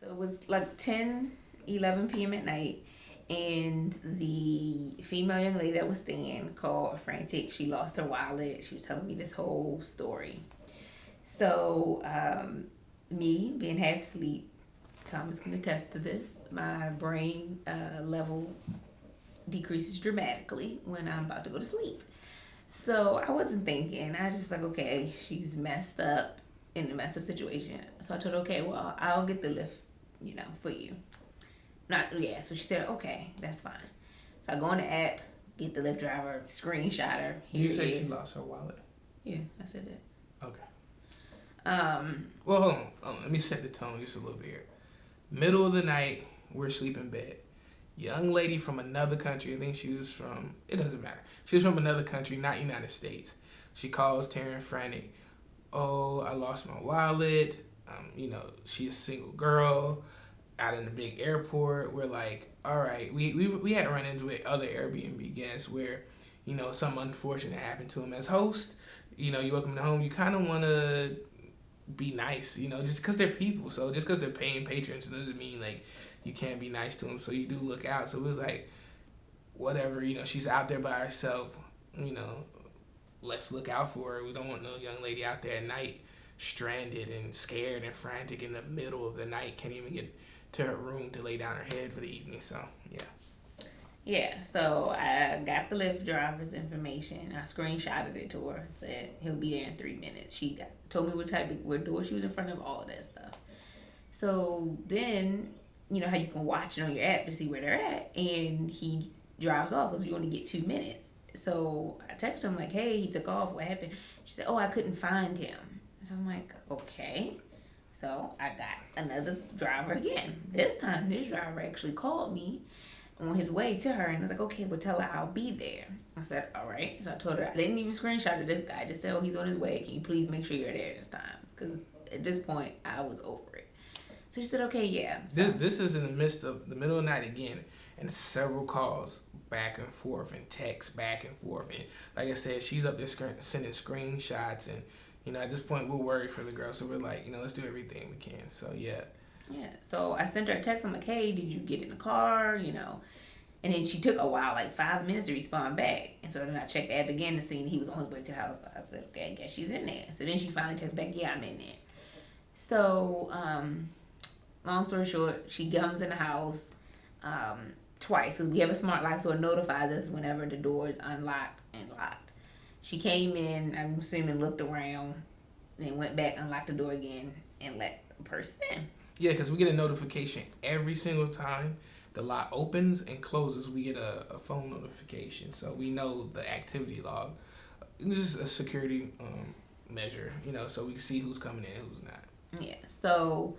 So it was like 10, 11 p.m. at night, and the female young lady that was staying called frantic. She lost her wallet. She was telling me this whole story. So, me being half asleep, Thomas can attest to this. My brain level decreases dramatically when I'm about to go to sleep. So I wasn't thinking. I was just like, okay, she's messed up in a messed up situation. So I told her, okay, well, I'll get the lift, for you. Not yeah. So she said, okay, that's fine. So I go on the app, get the Lyft driver, screenshot her. Did you say she lost her wallet? Yeah, I said that. Okay. Well, hold on. Let me set the tone just a little bit here. Middle of the night, we're asleep in bed. Young lady from another country. I think she was from. It doesn't matter. She was from another country, not United States. She calls tearing frantic. Oh, I lost my wallet. She's a single girl out in the big airport. We're like, all right. We had run into with other Airbnb guests where, something unfortunate happened to them. As host, you welcome them home. You kind of want to be nice, just because they're people. So just because they're paying patrons doesn't mean like you can't be nice to them. So you do look out. So it was like, whatever, she's out there by herself. Let's look out for her. We don't want no young lady out there at night stranded and scared and frantic in the middle of the night. Can't even get to her room to lay down her head for the evening. So yeah. Yeah, so I got the Lyft driver's information. I screenshotted it to her. Said he'll be there in 3 minutes. She told me what door she was in front of, all of that stuff. So then, how you can watch it on your app to see where they're at, and he drives off because you only get 2 minutes. So I texted him like, "Hey, he took off. What happened?" She said, "Oh, I couldn't find him." So I'm like, "Okay." So I got another driver again. This time, this driver actually called me on his way to her, and I was like, okay, well, tell her I'll be there. I said, all right. So I told her, I didn't even screenshot of this guy. I just said, oh, he's on his way. Can you please make sure you're there this time? Because at this point, I was over it. So she said, okay, yeah. So, this is in the midst of the middle of the night again, and several calls back and forth and texts back and forth. And like I said, she's up there sending screenshots, and, at this point, we're worried for the girl. So we're like, let's do everything we can. So, yeah. Yeah, so I sent her a text. I'm like, hey, did you get in the car? And then she took a while, like 5 minutes to respond back. And so then I checked the app again to see he was on his way to the house. I said, okay, I guess she's in there. So then she finally texted back, yeah, I'm in there. So, long story short, she comes in the house twice because we have a smart lock, so it notifies us whenever the door is unlocked and locked. She came in, I'm assuming, looked around, then went back, unlocked the door again, and let the person in. Yeah, because we get a notification every single time the lot opens and closes. We get a phone notification, so we know the activity log. This is a security measure, so we see who's coming in, who's not. Yeah, so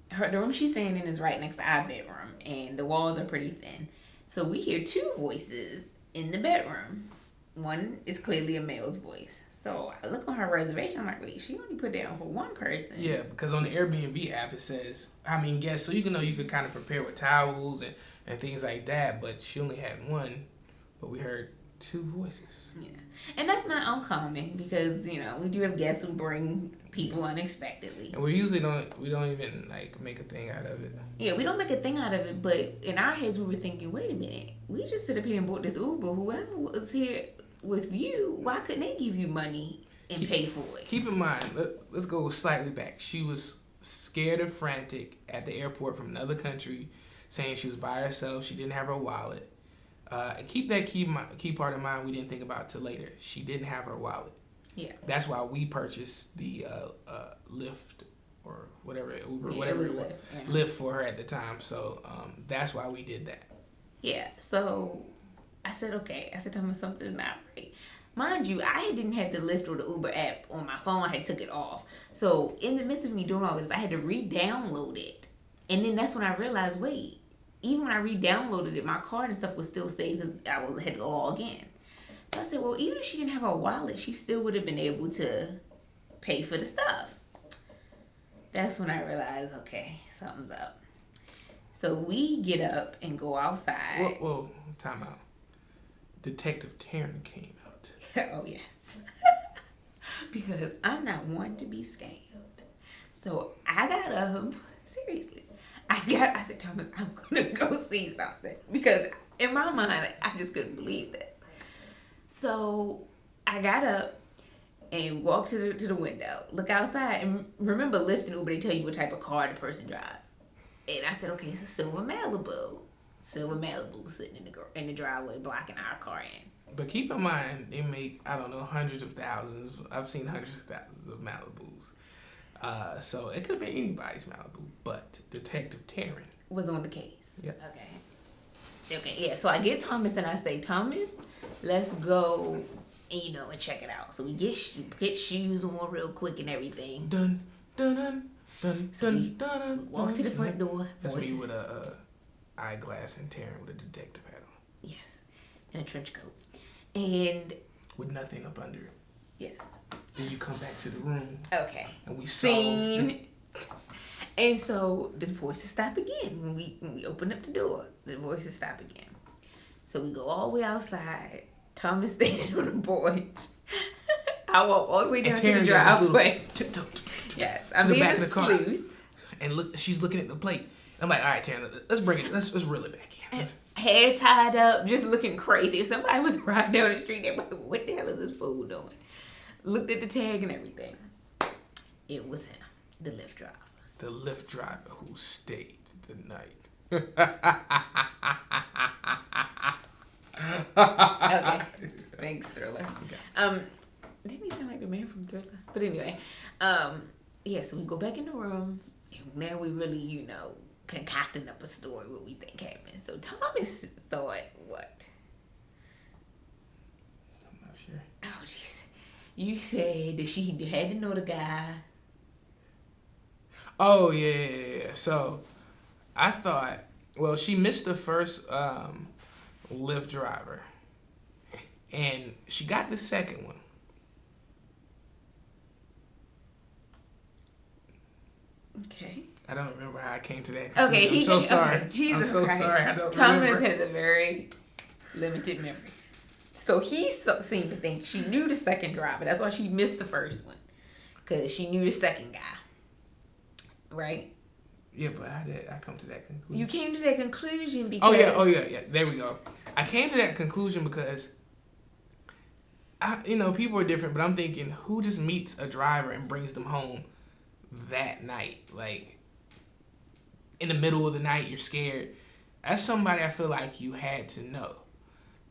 the room she's staying in is right next to our bedroom, and the walls are pretty thin. So we hear two voices in the bedroom. One is clearly a male's voice. So I look on her reservation. I'm like, wait, she only put down for one person. Yeah, because on the Airbnb app it says how many guests. So you could kind of prepare with towels and things like that. But she only had one. But we heard two voices. Yeah, and that's not uncommon because we do have guests who bring people unexpectedly. And we usually don't even like make a thing out of it. Yeah, we don't make a thing out of it. But in our heads, we were thinking, wait a minute, we just sit up here and bought this Uber. Whoever was here with you, why couldn't they give you money and pay for it? Keep in mind, let's go slightly back. She was scared and frantic at the airport from another country, saying she was by herself. She didn't have her wallet. Keep that key part in mind we didn't think about till later. She didn't have her wallet. Yeah. That's why we purchased the Lyft or whatever, Uber, whatever it was, Lyft for her at the time. So that's why we did that. Yeah, so I said, okay. I said, tell me something's not right. Mind you, I didn't have the Lyft or the Uber app on my phone. I had took it off. So in the midst of me doing all this, I had to re-download it. And then that's when I realized, wait, even when I re-downloaded it, my card and stuff was still saved because I had to log in. So I said, well, even if she didn't have her wallet, she still would have been able to pay for the stuff. That's when I realized, okay, something's up. So we get up and go outside. Whoa, time out. Detective Taryn came out. Oh, yes. Because I'm not one to be scammed. So I got up Seriously. I said, Thomas, I'm gonna go see something. Because in my mind, I just couldn't believe that. So I got up and walked to the window, look outside, and remember Lyft and Uber, they tell you what type of car the person drives. And I said, okay, it's a silver Malibu. Silver Malibu sitting in the driveway blocking our car in. But keep in mind, they make, I don't know, hundreds of thousands. I've seen hundreds of thousands of Malibus. So it could have been anybody's Malibu. But Detective Taryn was on the case. Yeah. Okay, yeah. So I get Thomas and I say, Thomas, let's go and check it out. So we get shoes on real quick and everything. Dun, dun, dun, dun, So we dun, walk to the front door. That's voices. me with a eyeglass and Taryn with a detective hat on. Yes, and a trench coat. And with nothing up under it. Yes. Then you come back to the room. Okay. And we Scene. And so the voices stop again when we open up the door. The voices stop again. So we go all the way outside. Thomas standing on the porch. I walk all the way down to the driveway. Tiptoe. Yes, I'm being a sleuth. And look, she's looking at the plate. I'm like, all right, Taryn, let's bring it. Let's reel it back in. Hair tied up, just looking crazy. If somebody was riding down the street, they'd be like, what the hell is this fool doing? Looked at the tag and everything. It was him, the Lyft driver. The Lyft driver who stayed the night. Okay. Thanks, Thriller. Okay. Didn't he sound like the man from Thriller? But anyway, yeah, so we go back in the room, and now we really, concocting up a story what we think happened. So Thomas thought what? I'm not sure. Oh, jeez. You said that she had to know the guy. Oh, yeah. So I thought, well, she missed the first Lyft driver. And she got the second one. Okay. I don't remember how I came to that conclusion. Okay, I'm so sorry. Okay, Jesus I'm so Christ. sorry. I don't Thomas remember. has a very limited memory. So he seemed to think she knew the second driver. That's why she missed the first one. Because she knew the second guy. Right? Yeah, but how did I come to that conclusion? You came to that conclusion because... Oh, yeah. There we go. I came to that conclusion because, people are different, but I'm thinking, who just meets a driver and brings them home that night? Like, in the middle of the night, you're scared. That's somebody I feel like you had to know.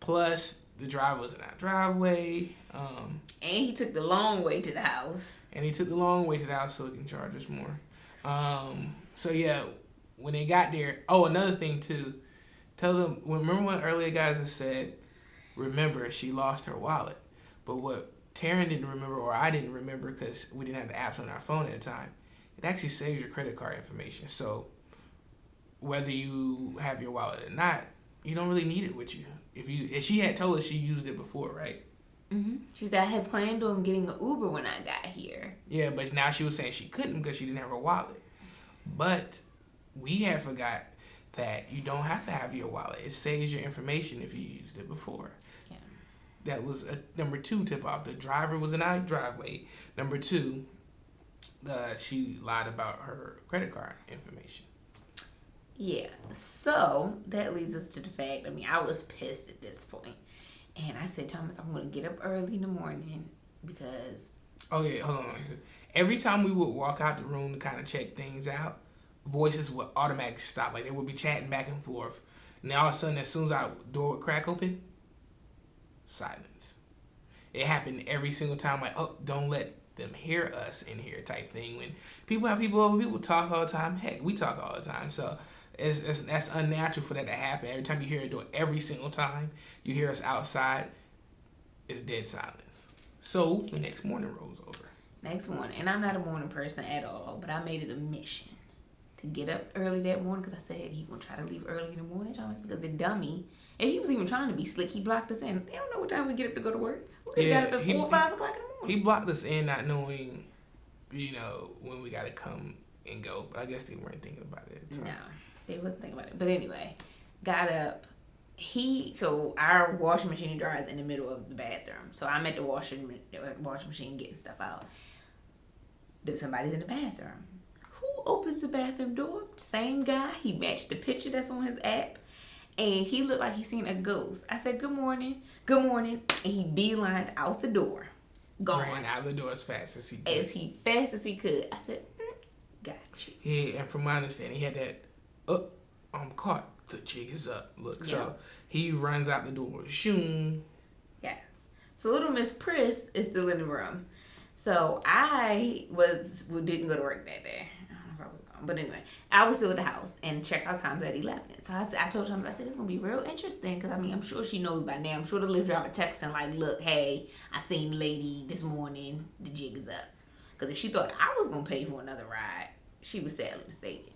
Plus, the driver was in our driveway. And he took the long way to the house. So he can charge us more. So, yeah, when they got there... Oh, another thing, too. Tell them... Remember when earlier guys had said, remember, she lost her wallet. But what Taryn didn't remember, or I didn't remember because we didn't have the apps on our phone at the time, it actually saves your credit card information. So whether you have your wallet or not, you don't really need it with you. If she had told us she used it before, right? Mm-hmm. She said, I had planned on getting an Uber when I got here. Yeah, but now she was saying she couldn't because she didn't have her wallet. But we had forgot that you don't have to have your wallet. It saves your information if you used it before. Yeah. That was a number 2 tip off. The driver was in our driveway. Number 2, she lied about her credit card information. Yeah. So that leads us to the fact, I was pissed at this point. And I said, Thomas, I'm going to get up early in the morning because... Oh, yeah, hold on. Every time we would walk out the room to kind of check things out, voices would automatically stop. Like, they would be chatting back and forth. And then all of a sudden, as soon as our door would crack open, silence. It happened every single time. Like, oh, don't let them hear us in here type thing. When people have people over, people talk all the time. Heck, we talk all the time. So that's unnatural for that to happen. Every time you hear a door, every single time you hear us outside, it's dead silence. So the next morning rolls over. Next morning, and I'm not a morning person at all, but I made it a mission to get up early that morning because I said he gonna try to leave early in the morning, Thomas, because the dummy, if he was even trying to be slick, he blocked us in. They don't know what time we get up to go to work. We got up at 4 or 5 o'clock in the morning. He blocked us in not knowing, when we gotta come and go. But I guess they weren't thinking about it at the time. No, they wasn't thinking about it. But anyway, got up. So our washing machine and dryer is in the middle of the bathroom. So I'm at the washing machine getting stuff out. Somebody's in the bathroom. Who opens the bathroom door. Same guy. He matched the picture that's on his app. And he looked like he seen a ghost. I said, good morning. Good morning. And he beelined out the door. Gone. Ran out the door as fast as he could. Fast as he could. I said, got you. Yeah, and from my understanding, he had that, I'm caught. The jig is up. Look, yeah. So he runs out the door. Shoom. Yes. So little Miss Pris is still in the room. So I didn't go to work that day. I don't know if I was gone. But anyway, I was still at the house and checkout time's at 11. So I told him, I said, it's going to be real interesting because, I mean, I'm sure she knows by now. I'm sure the Lyft driver texting like, look, hey, I seen the lady this morning. The jig is up. Because if she thought I was going to pay for another ride, she was sadly mistaken.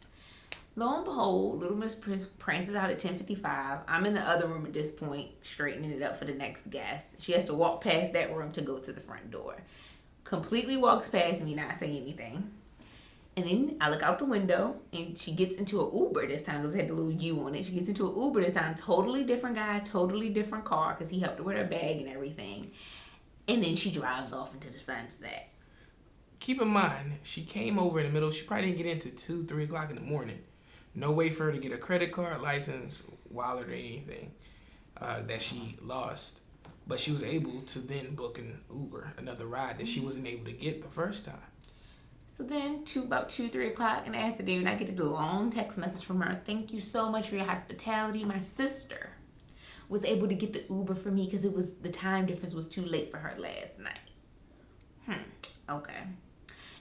Lo and behold, little Miss Pris prances out at 10:55. I'm in the other room at this point, straightening it up for the next guest. She has to walk past that room to go to the front door. Completely walks past me, not saying anything. And then I look out the window, and she gets into an Uber this time, because it had the little U on it. She gets into an Uber this time, totally different guy, totally different car, because he helped her with her bag and everything. And then she drives off into the sunset. Keep in mind, she came over in the middle. She probably didn't get into 2, 3 o'clock in the morning. No way for her to get a credit card, license, wallet, or anything that she lost. But she was able to then book an Uber, another ride that she wasn't able to get the first time. So then, about 2, 3 o'clock in the afternoon, I get a long text message from her. Thank you so much for your hospitality. My sister was able to get the Uber for me because the time difference was too late for her last night. Okay.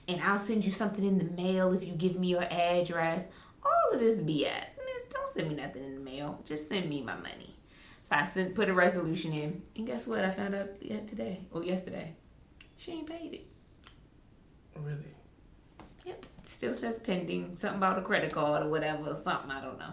And I'll send you something in the mail if you give me your address. All of this BS. Miss, don't send me nothing in the mail. Just send me my money. So I put a resolution in. And guess what? I found out yesterday. She ain't paid it. Really? Yep. Still says pending. Something about a credit card or whatever. Something, I don't know.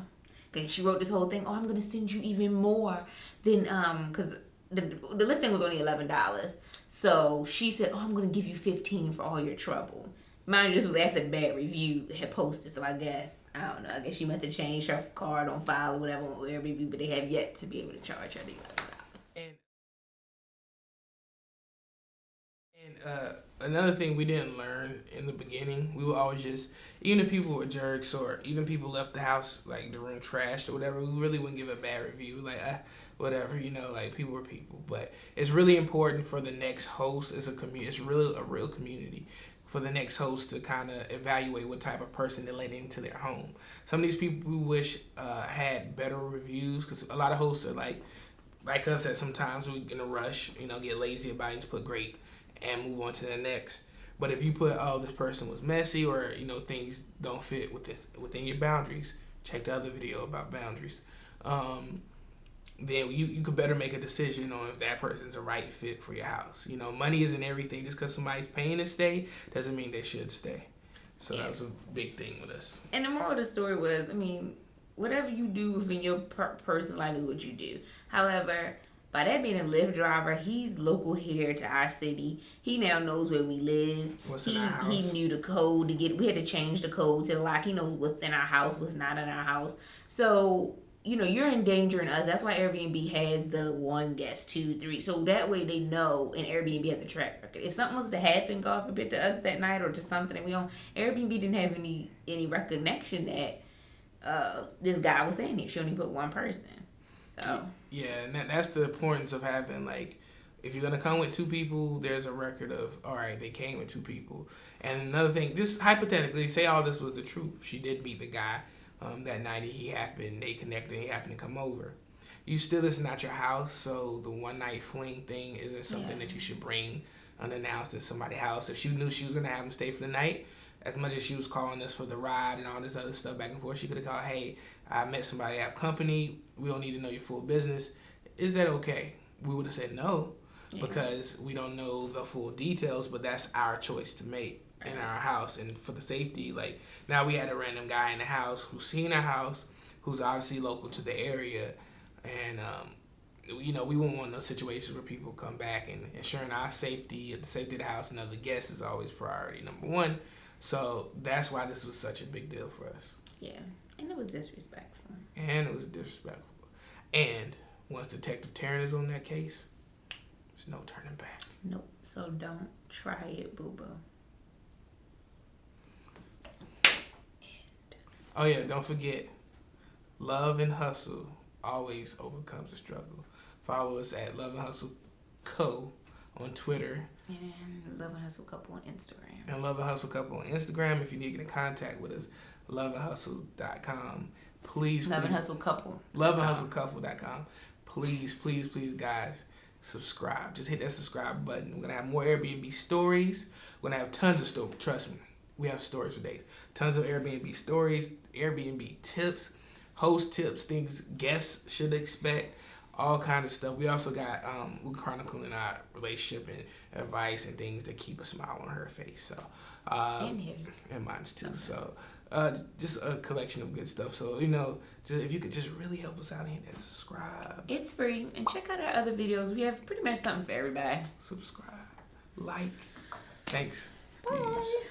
Because she wrote this whole thing. Oh, I'm going to send you even more than, because the Lyft thing was only $11. So she said, oh, I'm going to give you $15 for all your trouble. Mind you, this was after the bad review had posted. So I guess she meant to change her card on file or whatever on Airbnb, but they have yet to be able to charge her the $11. And another thing we didn't learn in the beginning, we would always just, even if people were jerks or even people left the house, like the room trashed or whatever, we really wouldn't give a bad review. Like, whatever, like people were people. But it's really important for the next host, it's really a real community, for the next host to kind of evaluate what type of person they let into their home. Some of these people we wish had better reviews, because a lot of hosts are like us at sometimes we in a rush, get lazy about it, just put great and move on to the next. But if you put, this person was messy or, things don't fit within your boundaries, check the other video about boundaries. Then you could better make a decision on if that person's a right fit for your house. Money isn't everything. Just because somebody's paying to stay doesn't mean they should stay. So That was a big thing with us. And the moral of the story was, whatever you do within your personal life is what you do. However, by that being a Lyft driver, he's local here to our city. He now knows where we live. What's in our house? He knew the code to get. We had to change the code to the lock. He knows what's in our house, what's not in our house. So, you're endangering us. That's why Airbnb has the 1 guest, 2, 3. So that way they know, and Airbnb has a track record. If something was to happen, God forbid, to us that night or to something that we own, Airbnb didn't have any recognition that this guy was saying here. She only put 1 person. So yeah, and that's the importance of having, if you're gonna come with 2 people, there's a record of, all right, they came with 2 people. And another thing, just hypothetically, say all this was the truth. She did meet the guy that night. They connected. He happened to come over. It's not your house, so the one night fling thing isn't something that you should bring unannounced in somebody's house. If she knew she was gonna have him stay for the night, as much as she was calling us for the ride and all this other stuff back and forth, she could have called, hey, I met somebody, I have company, we don't need to know your full business. Is that okay? We would have said no, because we don't know the full details, but that's our choice to make in our house. And for the safety, now we had a random guy in the house who's seen our house, who's obviously local to the area, and we wouldn't want those situations where people come back, and ensuring our safety, the safety of the house and other guests is always priority number 1. So that's why this was such a big deal for us. Yeah, and it was disrespectful. And once Detective Taryn is on that case, there's no turning back. Nope. So don't try it, boo-boo. Oh yeah, don't forget, Love and Hustle always overcomes the struggle. Follow us at Love and Hustle Co on Twitter. And Love and Hustle Couple on Instagram. And Love and Hustle Couple on Instagram. If you need to get in contact with us, loveandhustle.com. Please, Love and Hustle Couple. Loveandhustlecouple.com. Please, guys, subscribe. Just hit that subscribe button. We're going to have more Airbnb stories. We're going to have tons of stories. Trust me. We have stories for days. Tons of Airbnb stories, Airbnb tips, host tips, things guests should expect, all kinds of stuff. We also got, we're chronicling our relationship and advice and things that keep a smile on her face. So, and his. And mine's too. So, just a collection of good stuff. So, just if you could just really help us out and hit that subscribe. It's free. And check out our other videos. We have pretty much something for everybody. Subscribe. Like. Thanks. Bye. Peace.